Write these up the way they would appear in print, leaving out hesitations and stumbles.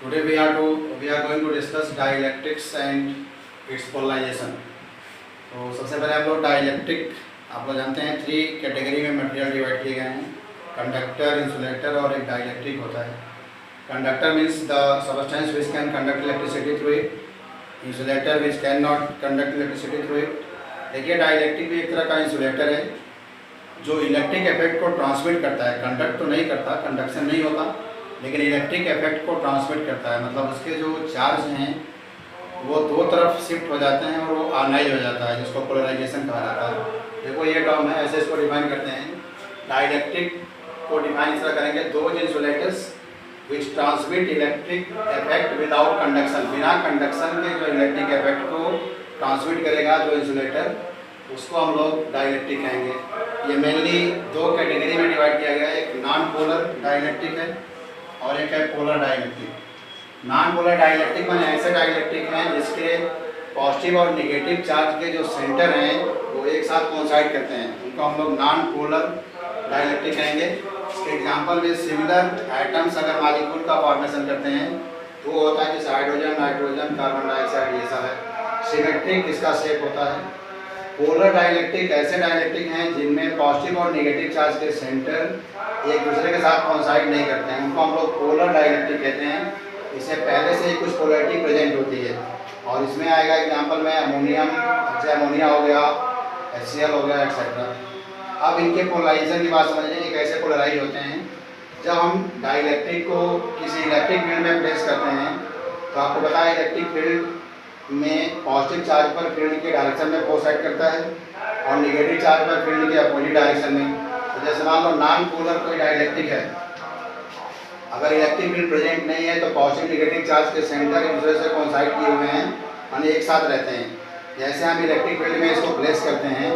Today we are going to discuss dielectrics and its polarization. तो सबसे पहले हम लोग डाइलेक्ट्रिक आप लोग जानते हैं 3 कैटेगरी में मटेरियल डिवाइड किए गए हैं, कंडक्टर, इंसुलेटर और एक डाइलेक्ट्रिक होता है। Conductor means the substance which can conduct electricity through it, insulator which can not conduct electricity through it. देखिए डाइलेक्ट्रिक भी एक तरह का इंसुलेटर है जो इलेक्ट्रिक इफेक्ट को ट्रांसमिट करता है, कंडक्ट तो नहीं करता, कंडक्शन नहीं होता, लेकिन इलेक्ट्रिक इफेक्ट को ट्रांसमिट करता है। मतलब उसके जो चार्ज हैं वो दो तरफ शिफ्ट हो जाते हैं और वो आनाइज हो जाता है, जिसको पोलराइजेशन कहा जाता है। देखो ये टर्म है, ऐसे इसको डिफाइन करते हैं। डाइलेक्ट्रिक को डिफाइन इस तरह करेंगे, those insulators which transmit electric effect without conduction, बिना कंडक्शन के जो इलेक्ट्रिक इफेक्ट को ट्रांसमिट करेगा जो इंसुलेटर, उसको हम लोग डाइलेक्ट्रिक कहेंगे। ये मेनली 2 कैटेगरी में डिवाइड किया गया है, एक नॉन पोलर डाइलेक्ट्रिक है और एक है polar dielectric. Non polar dielectric माने ऐसे डाइलेक्ट्रिक हैं जिसके पॉजिटिव और नेगेटिव चार्ज के जो सेंटर हैं वो एक साथ कोइंसाइड करते हैं, उनको हम लोग नॉन पोलर डाइलेक्ट्रिक कहेंगे। इसके एग्जांपल में सिमिलर एटम्स अगर मॉलिक्यूल का फॉर्मेशन करते हैं तो वो होता है जैसे हाइड्रोजन, नाइट्रोजन, कार्बन डाइऑक्साइड, ये सब है। सिमेट्रिक इसका शेप होता है। पोलर डाइलेक्ट्रिक ऐसे डाइलेक्ट्रिक हैं जिनमें पॉजिटिव और नेगेटिव चार्ज के सेंटर एक दूसरे के साथ कोइंसाइड नहीं करते हैं, उनको हम लोग पोलर डाइलेक्ट्रिक कहते हैं। इससे पहले से ही कुछ पोलैरिटी प्रेजेंट होती है और इसमें आएगा एग्जांपल में अमोनियम, जैसे अमोनिया हो गया, HCl हो गया, एक्सेट्रा। अब इनके पोलराइजेशन की बात समझिए कि कैसे पोलराइज होते हैं। जब हम डाइलेक्ट्रिक को किसी इलेक्ट्रिक फील्ड में प्लेस करते हैं तो आपको पता है इलेक्ट्रिक फील्ड में पॉजिटिव चार्ज पर फील्ड के डायरेक्शन में फोर्स एक्ट करता है और नेगेटिव चार्ज पर फील्ड के अपोजिट डायरेक्शन में। तो जैसे मान लो नॉन पोलर कोई डाइलेक्ट्रिक है, अगर इलेक्ट्रिक फील्ड प्रेजेंट नहीं है तो पॉजिटिव नेगेटिव चार्ज के सेंटर एक दूसरे से कोइंसाइड किए हुए हैं, यानी एक साथ रहते हैं। जैसे हम इलेक्ट्रिक फील्ड में इसको प्लेस करते हैं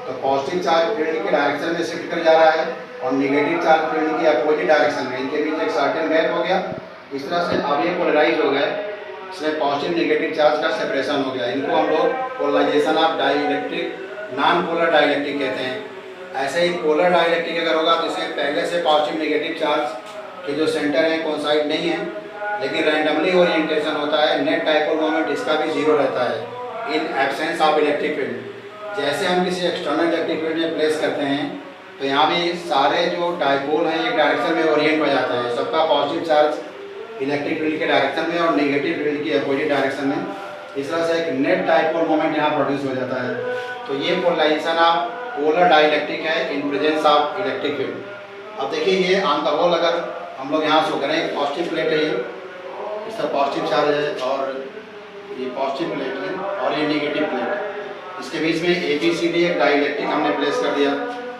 तो पॉजिटिव चार्ज फील्ड के डायरेक्शन में शिफ्ट कर जा रहा है और नेगेटिव चार्ज फील्ड की अपोजिट डायरेक्शन में, इनके बीच एक सर्टेन गैप हो गया। इस तरह से अब ये पोलराइज हो गए, इसमें पॉजिटिव नेगेटिव चार्ज का सेपरेशन हो गया। इनको हम लोग polarisation of dielectric, non polar dielectric कहते हैं। ऐसे ही पोलर डाइलेक्ट्रिक अगर होगा तो इसमें पहले से पॉजिटिव नेगेटिव चार्ज के जो सेंटर हैं कोइंसाइड नहीं है, लेकिन रैंडमली ओरिएंटेशन होता है, नेट डाइपोल मोमेंट इसका भी 0 रहता है in absence of electric field. जैसे हम किसी एक्सटर्नल इलेक्ट्रिक फील्ड में प्लेस करते हैं तो यहाँ भी सारे जो डाइपोल हैं एक डायरेक्शन में ओरिएंट हो जाते हैं, सबका पॉजिटिव चार्ज इलेक्ट्रिक फील्ड के डायरेक्शन में और नेगेटिव फील्ड की अपोजिट डायरेक्शन में। इस तरह से एक नेट डाइपोल मोमेंट यहाँ प्रोड्यूस हो जाता है। तो ये पोलराइजेशन ऑफ पोलर डाइलेक्ट्रिक है in presence of electric field. अब देखिए ये ऑन द होल अगर हम लोग यहाँ शो करें, पॉजिटिव प्लेट है, ये इसका पॉजिटिव चार्ज है और ये पॉजिटिव प्लेट है और ये नेगेटिव प्लेट, इसके बीच में ABCD एक डाइलेक्ट्रिक हमने प्लेस कर दिया।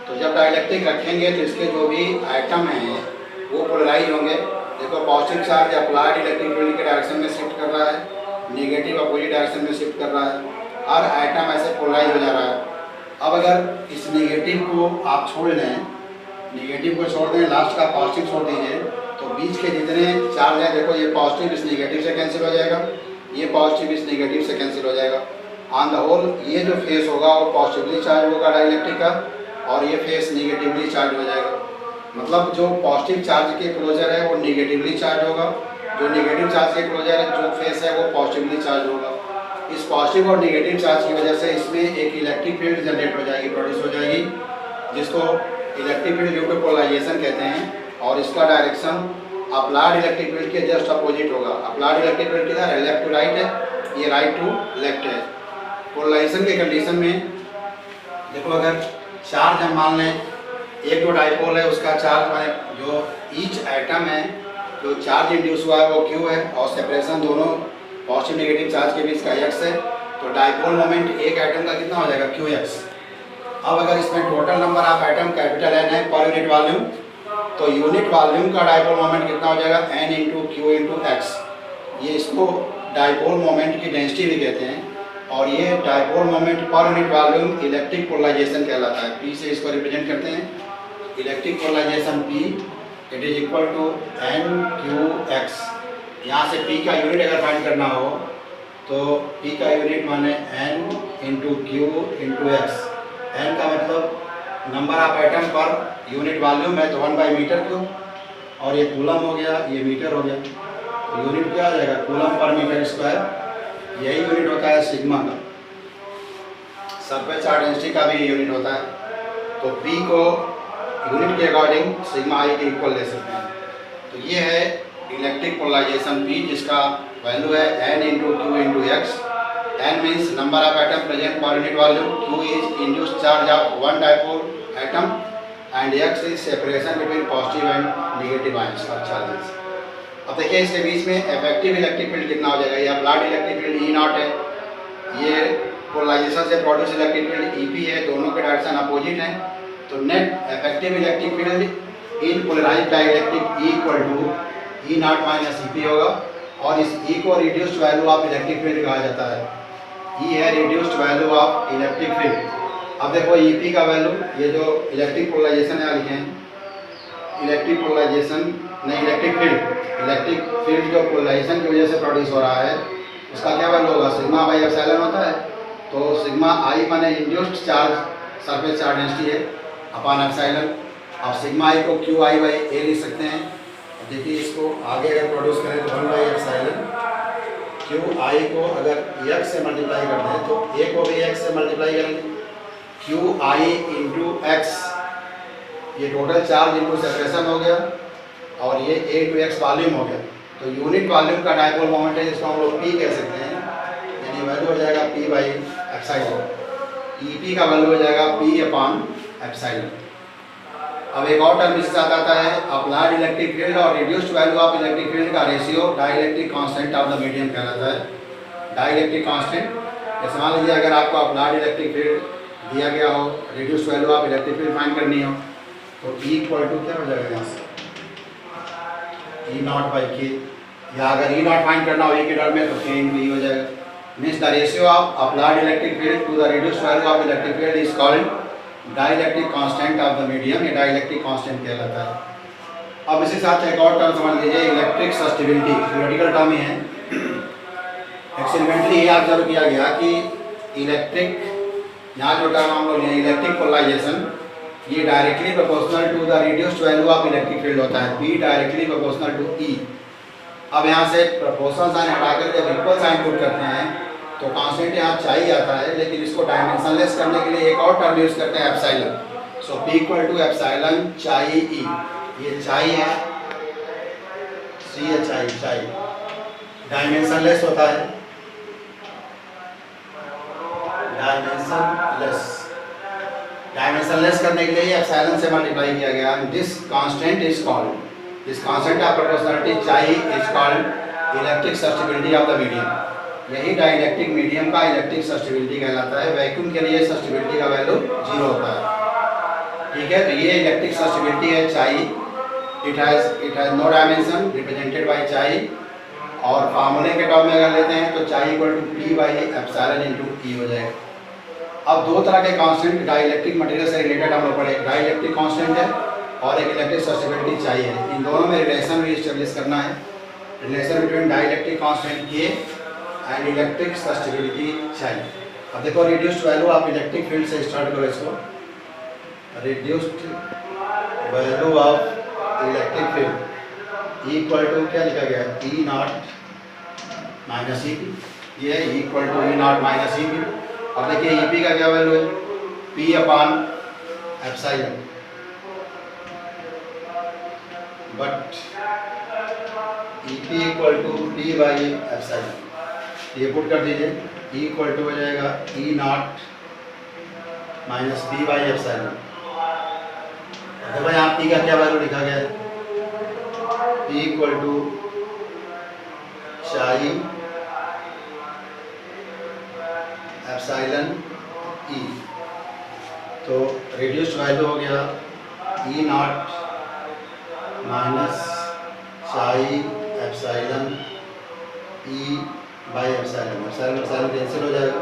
तो जब डाइलेक्ट्रिक रखेंगे तो इसके जो भी आइटम हैं वो पोलराइज होंगे। देखो positive charge applied electric field के डायरेक्शन में शिफ्ट कर रहा है, नेगेटिव अपोजिट डायरेक्शन में शिफ्ट कर रहा है, हर आइटम ऐसे पोलराइज हो जा रहा है। अब अगर इस नेगेटिव को आप छोड़ लें, नेगेटिव को छोड़ दें, लास्ट का पॉजिटिव छोड़ दीजिए, तो बीच के जितने चार्ज हैं देखो ये पॉजिटिव इस नेगेटिव से कैंसिल हो जाएगा, ये पॉजिटिव इस नेगेटिव से कैंसिल हो जाएगा। ऑन द होल ये जो फेस होगा वो पॉजिटिवली चार्ज होगा डाइलेक्ट्रिक का और ये फेस नेगेटिवली चार्ज हो जाएगा। मतलब जो पॉजिटिव चार्ज के क्लोजर है वो नेगेटिवली चार्ज होगा, जो नेगेटिव चार्ज के क्लोजर है जो फेस है वो पॉजिटिवली चार्ज होगा। इस पॉजिटिव और नेगेटिव चार्ज की वजह से इसमें एक इलेक्ट्रिक फील्ड जनरेट हो जाएगी, प्रोड्यूस हो जाएगी, जिसको electric field due to polarisation कहते हैं। और इसका डायरेक्शन अप्लाइड इलेक्ट्रिक फील्ड के जस्ट अपोजिट होगा। अप्लाइड इलेक्ट्रिक फील्ड किधर है, लेफ्ट टू राइट है, ये राइट टू लेफ्ट है। पोलराइजेशन के कंडीशन में देखो अगर चार्ज हम मान लें एक जो डाइपोल है उसका चार्ज माने जो ईच एटम है जो चार्ज इंड्यूस हुआ है वो Q है और सेपरेशन दोनों पॉजिटिव नेगेटिव चार्ज के बीच का X है, तो डाइपोल मोमेंट एक एटम का कितना हो जाएगा, QX। अब अगर इसमें total number of atom capital N है पर यूनिट वॉल्यूम, तो यूनिट वॉल्यूम का डाइपोल मोमेंट कितना हो जाएगा, N × Q × X। ये इसको डाइपोल मोमेंट की डेंसिटी भी कहते हैं और ये dipole moment per unit volume electric polarisation कहलाता है। P से इसको रिप्रेजेंट करते हैं, electric polarisation P it is equal to NQX। यहाँ से P का यूनिट अगर फाइंड करना हो तो P का यूनिट माने N × Q × X। N का मतलब नंबर ऑफ एटम पर यूनिट वॉल्यूम है तो 1/m³ और ये कूलम हो गया, ये मीटर हो गया। यूनिट क्या आ जाएगा, कूलम पर मीटर स्क्वायर, यही यूनिट होता है सिग्मा का। सरफेस चार्ज डेंसिटी का भी यूनिट होता है, तो P को यूनिट के अकॉर्डिंग सिग्मा आई के इक्वल ले सकते हैं। तो ये है इलेक्ट्रिक पोलराइजेशन P, जिसका वैल्यू है n into Q into x. n means number of atom present पर unit volume, q is induced charge of one dipole atom and x is separation between positive and negative ions और charges. अब देखिए इसके बीच में effective electric field कितना हो जाएगा, ये applied electric field E not है, ये पोलराइजेशन से प्रोड्यूस इलेक्ट्रिक फील्ड EP है, दोनों के डायरेक्शन अपोजिट हैं। तो net effective electric field in polarised dielectric E equal to E naught minus EP होगा, और इस E को reduced value of electric field कहा जाता है। E है reduced value of electric field. अब देखो EP का वैल्यू, ये जो इलेक्ट्रिक पोलराइजेशन है लिखे हैं, इलेक्ट्रिक पोलराइजेशन नहीं इलेक्ट्रिक फील्ड जो पोलराइजेशन की वजह से प्रोड्यूस हो रहा है, उसका क्या वैल्यू होगा, सिग्मा बाई एप्सिलॉन होता है। तो सिग्मा आई माने induced charge surface charge density है अपॉन एप्सिलॉन। अब सिग्मा आई को क्यू आई बाई ए लिख सकते हैं। देखिए इसको आगे अगर प्रोड्यूस करें तो 1 बाई एप्सिलॉन क्यू आई को अगर एक्स से मल्टीप्लाई करते हैं तो ए को भी एक्स से मल्टीप्लाई करेंगे, क्यू आई इंटू एक्स, ये टोटल चार्ज इंटू सेपरेशन हो गया, और ये ए टू एक्स वॉल्यूम हो गया। तो यूनिट वॉल्यूम का डाइपोल मोमेंट है, जिसको हम लोग पी कह सकते हैं, यानी वैल्यू हो जाएगा पी बाई एप्सिलॉन। EP का वैल्यू हो जाएगा पी अपॉन एप्सिलॉन। अब एक और टर्म इसके साथ आता है अप्लाइड इलेक्ट्रिक फील्ड और reduced value of electric field का ratio dielectric constant of the medium कहलाता है। डाइलेक्ट्रिक कांस्टेंट, जैसे मान लीजिए अगर आपको अप्लाइड इलेक्ट्रिक फील्ड दिया गया हो, reduced value of electric field find करनी हो, तो E इक्वल टू क्या हो जाएगा यहाँ से, E नॉट बाई के, या अगर E नॉट फाइंड करना हो E के टर्म में तो K इंटू E हो जाएगा। Means the ratio of applied electric field to the reduced value of electric field is called dielectric constant of the medium, ये डाइलेक्ट्रिक कांस्टेंट कहलाता है। अब इसी साथ एक और टर्म समझ लीजिए, इलेक्ट्रिक सस्टेबिलिटी, थ्योरेटिकल टर्म ही है। एक्सपेरिमेंटली ये ऑब्जर्व किया गया कि इलेक्ट्रिक, यहाँ जो टर्म हम लोग इलेक्ट्रिक पोलराइजेशन, ये directly proportional to the reduced value of electric field होता है, P directly proportional to E। अब यहाँ से प्रोपोर्शनल साइन हटाकर जब इक्वल साइन पुट करते हैं तो कांस्टेंट यहाँ चाहिए आता है, लेकिन इसको डायमेंशनलेस करने के लिए एक और टर्म यूज करते हैं epsilon. So P equal to epsilon chi E, ये चाई है, C है चाई, डायमेंशनलेस होता है, डायमेंशनलेस करने के लिए एप्सिलॉन से मल्टीप्लाई किया गया। This constant is called, this constant of proportionality chi is called electric susceptibility of the medium. यही डाइलेक्ट्रिक मीडियम का इलेक्ट्रिक सस्टेबिलिटी कहलाता है। वैक्यूम के लिए सस्टेबिलिटी का वैल्यू 0 होता है, ठीक है। तो ये इलेक्ट्रिक सस्टेबिलिटी है chi, it has no dimension represented by chi, और फार्मूले के टर्म में अगर लेते हैं तो chi equal to P by epsilon into E हो जाएगा। अब दो तरह के कांस्टेंट डाइलेक्ट्रिक मटेरियल से रिलेटेड हम लोग पढ़े, डाइलेक्ट्रिक कांस्टेंट है और एक इलेक्ट्रिक सस्टेबिलिटी चाहिए। इन दोनों में रिलेशन भी एस्टेब्लिश करना है, relation between dielectric constant K and electric susceptibility चाहिए। अब देखो reduced value of electric field से स्टार्ट करो इसको, reduced value of electric field equal to क्या लिखा गया है, E नॉट माइनस EP, ये है equal to E naught minus EP। अब देखिए EP का क्या वैल्यू है, P upon epsilon, but EP equal to P by epsilon, ये पुट कर दीजिए, E इक्वल टू हो जाएगा E naught minus P by epsilon. देखो यहाँ P का क्या वैल्यू लिखा गया है, P इक्वल टू चाई एप्सिलॉन E। तो रिड्यूस्ड वैल्यू हो गया E नॉट माइनस चाई epsilon E by epsilon, epsilon cancel हो जाएगा,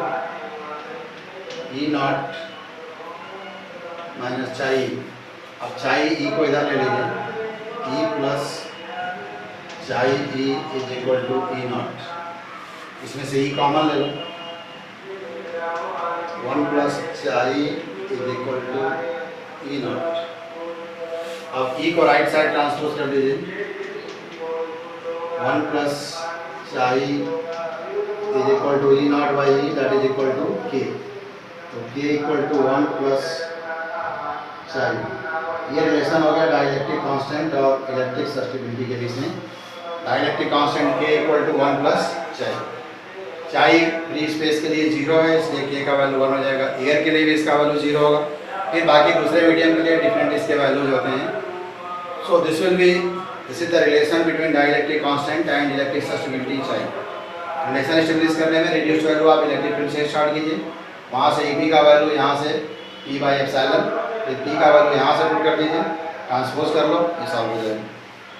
E नॉट माइनस चाई। अब चाई E को इधर ले लीजिए, E plus chi E is equal to E naught, इसमें से E कॉमन ले लो, 1 plus chi is equal to E naught. अब E को राइट साइड ट्रांसपोज कर दीजिए, 1 plus chi is equal to E naught by E, that is equal to K। तो K equal to 1 plus chi। ये relation हो गया dielectric constant और electric susceptibility के बीच में। Dielectric constant K equal to 1 plus chi। chi free space के लिए 0 है, इसलिए K का वैल्यू 1 हो जाएगा। एयर के लिए भी इसका वैल्यू 0 होगा। फिर बाकी दूसरे मीडियम के लिए डिफरेंट इसके वैल्यूज होते हैं। So this is the relation between dielectric constant and electric susceptibility chi। Relation establish करने में रेडियस वैल्यू आप इलेक्ट्रिक फील्ड से स्टार्ट कीजिए, वहाँ से E का वैल्यू यहाँ से P बाई एप्सिलॉन, फिर P का वैल्यू यहाँ से पुट कर दीजिए, ट्रांसपोज कर लो, ये सॉल्व हो जाएगा।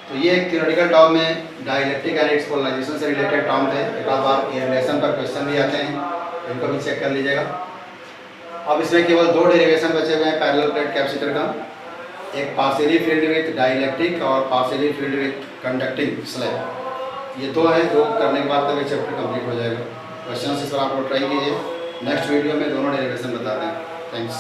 तो ये एक थ्योरेटिकल टर्म में डाइलेक्ट्रिक एंड इट्स पोलराइजेशन से रिलेटेड टर्म थे। एक बार ये रिलेशन पर क्वेश्चन भी आते हैं, इनको भी चेक कर लीजिएगा। अब इसमें केवल 2 डेरिवेशन बचे हुए हैं पैरेलल प्लेट कैपेसिटर का, एक पार्शियली फिल्ड विथ डाइलेक्ट्रिक और partially filled with conducting slab. ये 2 हैं, जो करने के बाद तक ये चैप्टर कंप्लीट हो जाएगा। क्वेश्चन इस पर आप लोग ट्राई कीजिए। नेक्स्ट वीडियो में दोनों डेरिवेशन बताते हैं। थैंक्स।